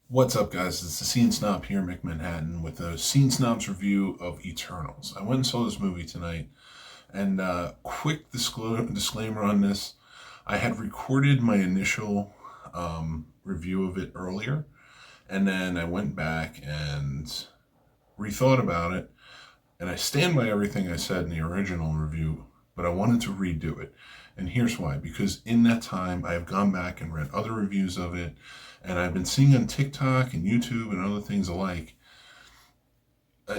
What's up, guys? It's the Scene Snob here, Mick Manhattan, with a Scene Snobs review of Eternals. I went and saw this movie tonight, and quick disclaimer on this. I had recorded my initial review of it earlier, and then I went back and rethought about it, and I stand by everything I said in the original review, but I wanted to redo it. And here's why. Because in that time, I have gone back and read other reviews of it, and I've been seeing on TikTok and YouTube and other things alike,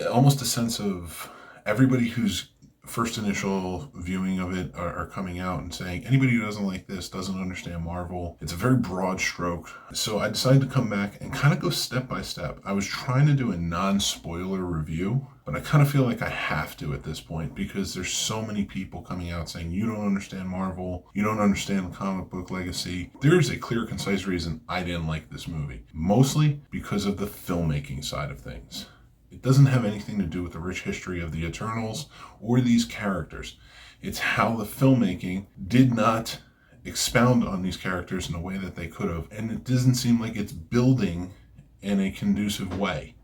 almost a sense of everybody who's first initial viewing of it are coming out and saying anybody who doesn't like this doesn't understand Marvel. It's a very broad stroke. So I decided to come back and kind of go step by step. I was trying to do a non-spoiler review, but I kind of feel like I have to at this point because there's so many people coming out saying you don't understand Marvel, you don't understand the comic book legacy. There's a clear, concise reason I didn't like this movie, mostly because of the filmmaking side of things. It doesn't have anything to do with the rich history of the Eternals or these characters. It's how the filmmaking did not expound on these characters in a way that they could have, and it doesn't seem like it's building in a conducive way.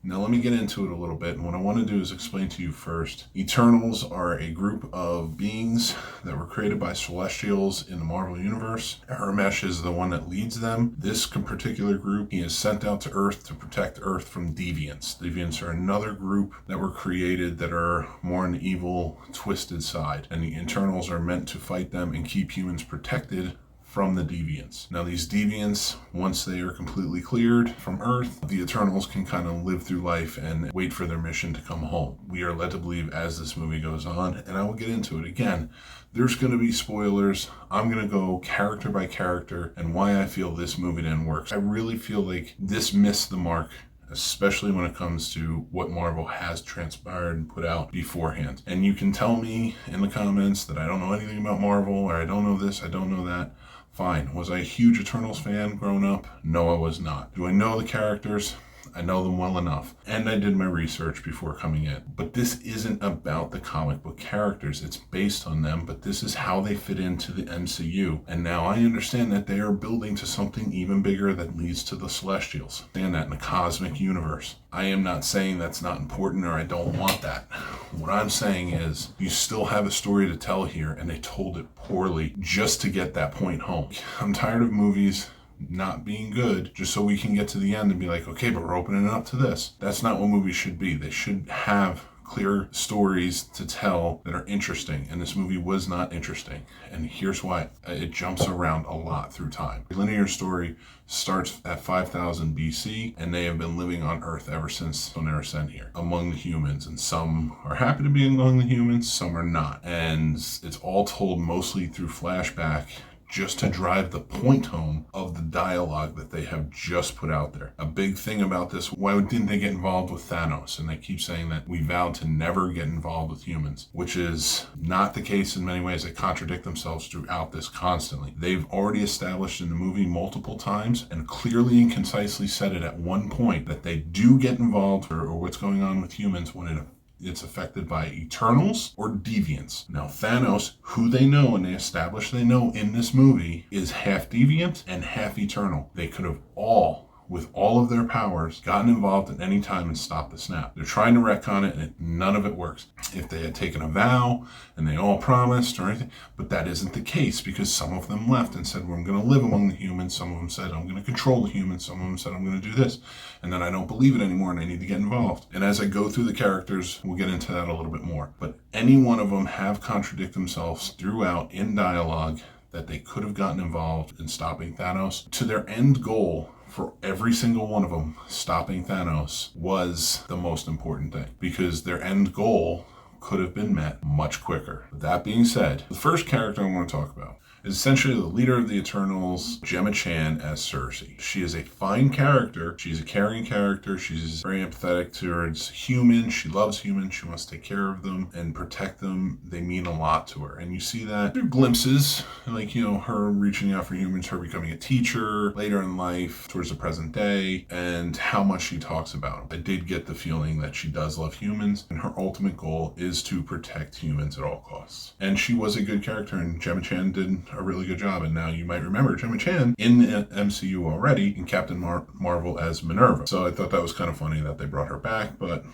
Now let me get into it a little bit, and what I want to do is explain to you first. Eternals are a group of beings that were created by Celestials in the Marvel Universe. Gilgamesh is the one that leads them. This particular group, he is sent out to Earth to protect Earth from deviants. Deviants are another group that were created that are more on the evil, twisted side, and the Eternals are meant to fight them and keep humans protected from the deviants. Now these deviants, once they are completely cleared from Earth, the Eternals can kind of live through life and wait for their mission to come home. We are led to believe as this movie goes on, and I will get into it again. There's going to be spoilers. I'm going to go character by character and why I feel this movie didn't work. I really feel like this missed the mark, especially when it comes to what Marvel has transpired and put out beforehand. And you can tell me in the comments that I don't know anything about Marvel, or I don't know this, I don't know that. Fine. Was I a huge Eternals fan growing up? No, I was not. Do I know the characters? I know them well enough. And I did my research before coming in. But this isn't about the comic book characters. It's based on them, but this is how they fit into the MCU. And now I understand that they are building to something even bigger that leads to the Celestials. And that in the cosmic universe. I am not saying that's not important or I don't want that. What I'm saying is you still have a story to tell here, and they told it poorly just to get that point home. I'm tired of movies not being good just so we can get to the end and be like, okay, but we're opening it up to this. That's not what movies should be. They should have clear stories to tell that are interesting, and this movie was not interesting, and here's why. It jumps around a lot through time. The linear story starts at 5000 BC, and they have been living on Earth ever since when they were sent here among the humans, and some are happy to be among the humans, some are not, and it's all told mostly through flashback just to drive the point home of the dialogue that they have just put out there. A big thing about this, why didn't they get involved with Thanos? And they keep saying that we vowed to never get involved with humans, which is not the case in many ways. They contradict themselves throughout this constantly. They've already established in the movie multiple times and clearly and concisely said it at one point that they do get involved or what's going on with humans when it's affected by Eternals or Deviants. Now, Thanos, who they know and they establish they know in this movie, is half Deviant and half Eternal. They could have all, with all of their powers, gotten involved at any time and stopped the snap. They're trying to retcon it, and none of it works. If they had taken a vow and they all promised or anything, but that isn't the case because some of them left and said, well, I'm going to live among the humans. Some of them said, I'm going to control the humans. Some of them said, I'm going to do this. And then I don't believe it anymore and I need to get involved. And as I go through the characters, we'll get into that a little bit more. But any one of them have contradicted themselves throughout in dialogue that they could have gotten involved in stopping Thanos. To their end goal, for every single one of them, stopping Thanos was the most important thing because their end goal could have been met much quicker. With that being said, the first character I want to talk about is essentially the leader of the Eternals, Gemma Chan as Cersei. She is a fine character. She's a caring character. She's very empathetic towards humans. She loves humans. She wants to take care of them and protect them. They mean a lot to her. And you see that through glimpses, like, her reaching out for humans, her becoming a teacher later in life towards the present day, and how much she talks about them. I did get the feeling that she does love humans, and her ultimate goal is to protect humans at all costs. And she was a good character, and Gemma Chan did a really good job. And now you might remember Gemma Chan in the MCU already in Captain Marvel as Minerva. So I thought that was kind of funny that they brought her back, but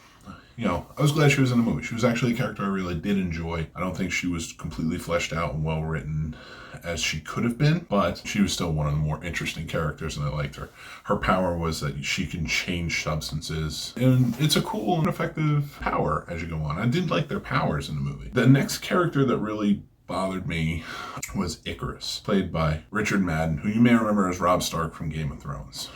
I was glad she was in the movie. She was actually a character I really did enjoy. I don't think she was completely fleshed out and well written as she could have been, but she was still one of the more interesting characters, and I liked her. Her power was that she can change substances, and it's a cool and effective power as you go on. I did like their powers in the movie. The next character that really bothered me was Icarus, played by Richard Madden, who you may remember as Robb Stark from Game of Thrones.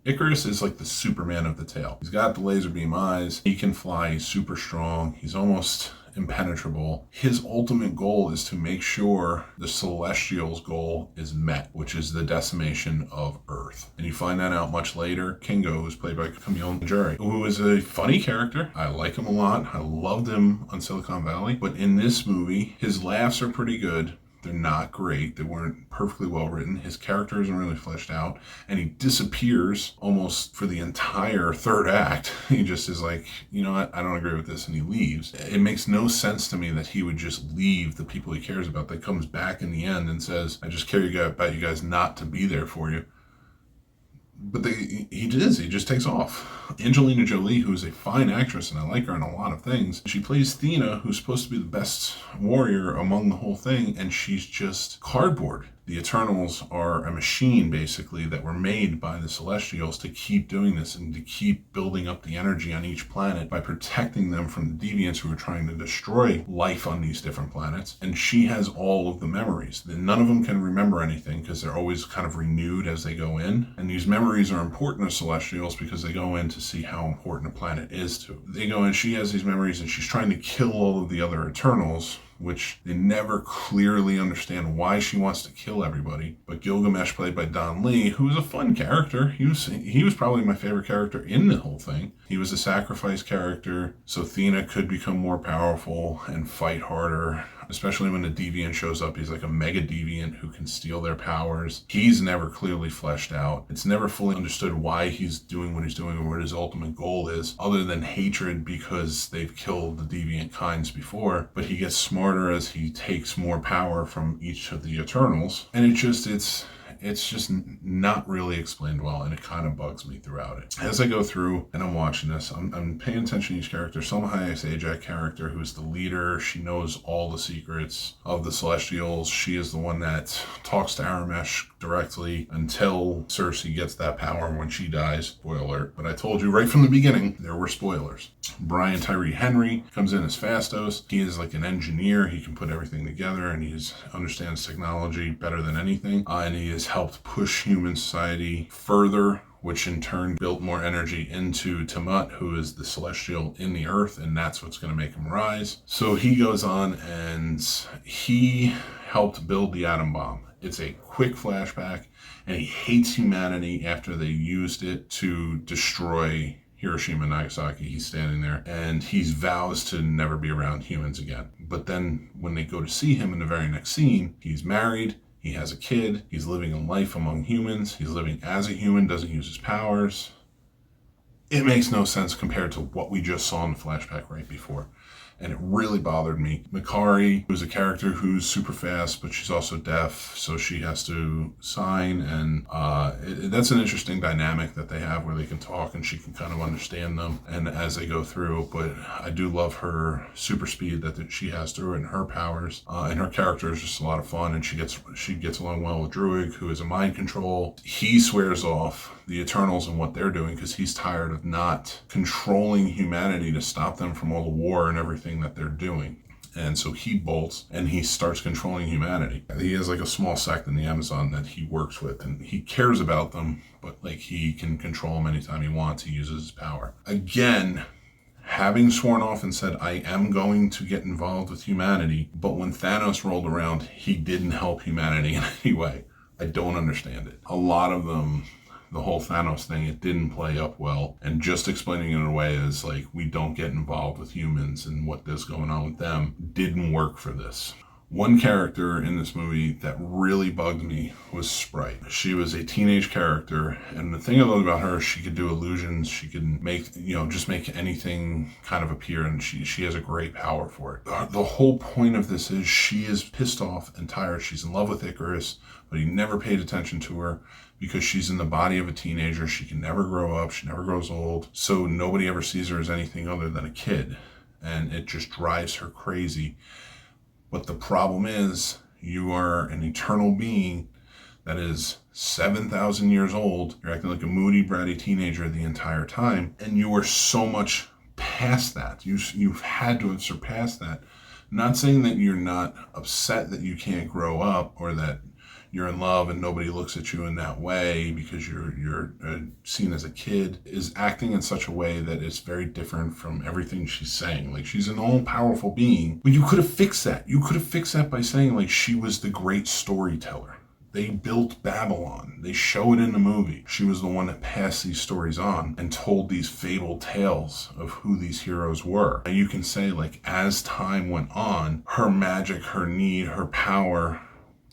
Icarus is like the Superman of the tale. He's got the laser beam eyes. He can fly. He's super strong. He's almost impenetrable. His ultimate goal is to make sure the Celestials' goal is met, which is the decimation of Earth. And you find that out much later. Kingo, who's played by Camille Najeri, who is a funny character. I like him a lot. I loved him on Silicon Valley. But in this movie, his laughs are pretty good. They're not great. They weren't perfectly well written. His character isn't really fleshed out. And he disappears almost for the entire third act. He just is like, you know what? I don't agree with this. And he leaves. It makes no sense to me that he would just leave the people he cares about. That comes back in the end and says, I just care about you guys not to be there for you. But he just takes off. Angelina Jolie, who is a fine actress, and I like her in a lot of things, she plays Thena, who's supposed to be the best warrior among the whole thing, and she's just cardboard. The Eternals are a machine, basically, that were made by the Celestials to keep doing this and to keep building up the energy on each planet by protecting them from the deviants who are trying to destroy life on these different planets. And she has all of the memories. None of them can remember anything because they're always kind of renewed as they go in. And these memories are important to Celestials because they go in to see how important a planet is to. They go in, she has these memories, and she's trying to kill all of the other Eternals, which they never clearly understand why she wants to kill everybody. But Gilgamesh, played by Don Lee, who was a fun character, he was probably my favorite character in the whole thing. He was a sacrifice character, so Thena could become more powerful and fight harder. Especially when the deviant shows up, he's like a mega deviant who can steal their powers. He's never clearly fleshed out. It's never fully understood why he's doing what he's doing or what his ultimate goal is, other than hatred because they've killed the deviant kinds before. But he gets smarter as he takes more power from each of the Eternals. And it's just not really explained well, and it kind of bugs me throughout it. As I go through and I'm watching this, I'm paying attention to each character. Salma Hayek's Ajak character, who's the leader. She knows all the secrets of the Celestials. She is the one that talks to Aramesh directly until Cersei gets that power when she dies. Spoiler. But I told you right from the beginning, there were spoilers. Brian Tyree Henry comes in as Fastos. He is like an engineer. He can put everything together, and he understands technology better than anything. And he has helped push human society further, which in turn built more energy into Tiamat, who is the celestial in the earth, and that's what's going to make him rise. So he goes on and he helped build the atom bomb. It's a quick flashback, and he hates humanity after they used it to destroy Hiroshima and Nagasaki. He's standing there, and he vows to never be around humans again. But then when they go to see him in the very next scene, he's married, he has a kid, he's living a life among humans, he's living as a human, doesn't use his powers. It makes no sense compared to what we just saw in the flashback right before. And it really bothered me. Makari, who's a character who's super fast, but she's also deaf, so she has to sign, and that's an interesting dynamic that they have where they can talk and she can kind of understand them and as they go through. But I do love her super speed that she has through it and her powers, and her character is just a lot of fun, and she gets along well with Druid, who is a mind control. He swears off the Eternals and what they're doing because he's tired of not controlling humanity to stop them from all the war and everything that they're doing. And so he bolts and he starts controlling humanity. He has like a small sect in the Amazon that he works with, and he cares about them, but like he can control them anytime he wants. He uses his power. Again, having sworn off and said, I am going to get involved with humanity, but when Thanos rolled around, he didn't help humanity in any way. I don't understand it. A lot of them, the whole Thanos thing, it didn't play up well, and just explaining it in a way as like we don't get involved with humans and what is going on with them didn't work for this. One character in this movie that really bugged me was Sprite. She was a teenage character, and the thing I loved about her, she could do illusions. She could make, just make anything kind of appear, and she has a great power for it. The whole point of this is she is pissed off and tired. She's in love with Icarus, but he never paid attention to her because she's in the body of a teenager. She can never grow up. She never grows old. So nobody ever sees her as anything other than a kid, and it just drives her crazy. But the problem is, you are an eternal being that is 7,000 years old. You're acting like a moody, bratty teenager the entire time, and you are so much past that. You've had to have surpassed that. Not saying that you're not upset that you can't grow up or that you're in love and nobody looks at you in that way because you're seen as a kid, is acting in such a way that is very different from everything she's saying. Like, she's an all-powerful being, but you could have fixed that. You could have fixed that by saying, like, she was the great storyteller. They built Babylon. They show it in the movie. She was the one that passed these stories on and told these fabled tales of who these heroes were. And you can say, like, as time went on, her magic, her need, her power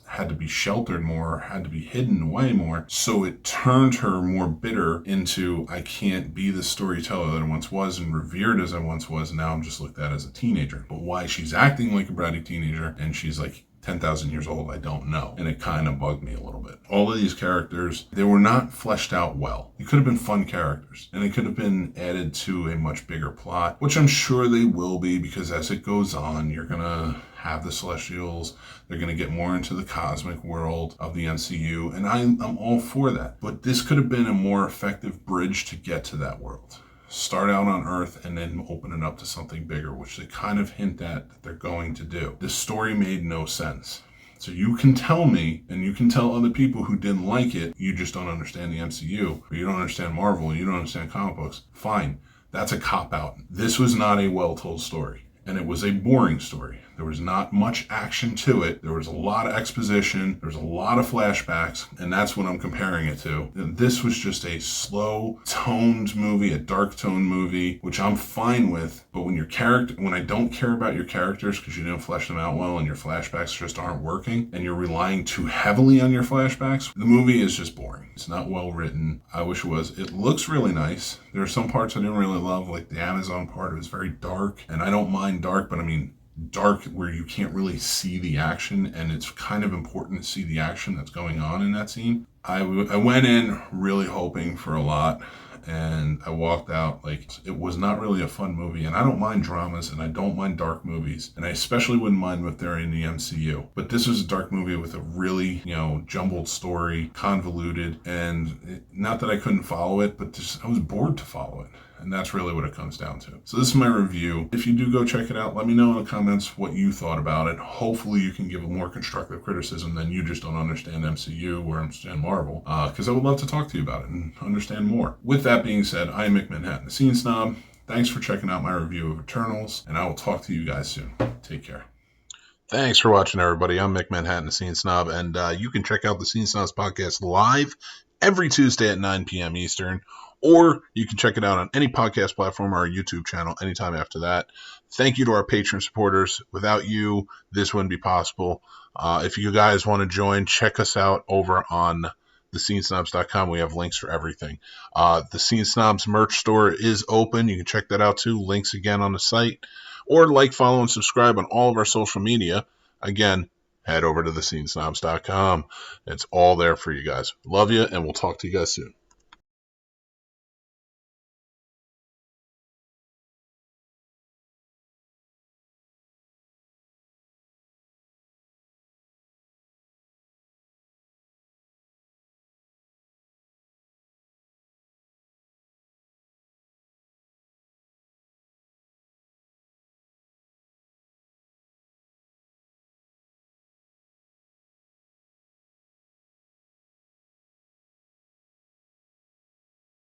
had to be sheltered more, had to be hidden away more. So it turned her more bitter into, I can't be the storyteller that I once was and revered as I once was. And now I'm just looked at as a teenager. But why she's acting like a bratty teenager and she's like 10,000 years old, I don't know. And it kind of bugged me a little bit. All of these characters, they were not fleshed out well. They could have been fun characters, and they could have been added to a much bigger plot, which I'm sure they will be, because as it goes on, you're going to have the Celestials. They're going to get more into the cosmic world of the MCU, and I'm all for that. But this could have been a more effective bridge to get to that world. Start out on Earth and then open it up to something bigger, which they kind of hint at that they're going to do. This story made no sense. So you can tell me, and you can tell other people who didn't like it, you just don't understand the MCU, or you don't understand Marvel, you don't understand comic books. Fine. That's a cop-out. This was not a well-told story, and it was a boring story. There was not much action to it. There was a lot of exposition. There was a lot of flashbacks, and that's what I'm comparing it to. This was just a slow-toned movie, a dark-toned movie, which I'm fine with. But when I don't care about your characters because you didn't flesh them out well and your flashbacks just aren't working, and you're relying too heavily on your flashbacks, the movie is just boring. It's not well written. I wish it was. It looks really nice. There are some parts I didn't really love, like the Amazon part. It was very dark, and I don't mind dark, but I mean dark where you can't really see the action, and it's kind of important to see the action that's going on in that scene. I went in really hoping for a lot, and I walked out like it was not really a fun movie. And I don't mind dramas, and I don't mind dark movies, and I especially wouldn't mind if they're in the MCU. But this was a dark movie with a really, jumbled story, convoluted, and not that I couldn't follow it, but I was bored to follow it. And that's really what it comes down to. So this is my review. If you do go check it out, let me know in the comments what you thought about it. Hopefully you can give a more constructive criticism than you just don't understand MCU or understand Marvel. Because I would love to talk to you about it and understand more. With that being said, I'm Mick Manhattan, the Scene Snob. Thanks for checking out my review of Eternals, and I will talk to you guys soon. Take care. Thanks for watching, everybody. I'm Mick Manhattan, the Scene Snob, and you can check out the Scene Snobs podcast live every Tuesday at 9 p.m. Eastern, or you can check it out on any podcast platform or our YouTube channel anytime after that. Thank you to our Patreon supporters. Without you, this wouldn't be possible. If you guys want to join, check us out over on thescenesnobs.com. We have links for everything. The Scene Snobs merch store is open. You can check that out too. Links again on the site. Or like, follow, and subscribe on all of our social media. Again, head over to thescenesnobs.com. It's all there for you guys. Love you, and we'll talk to you guys soon.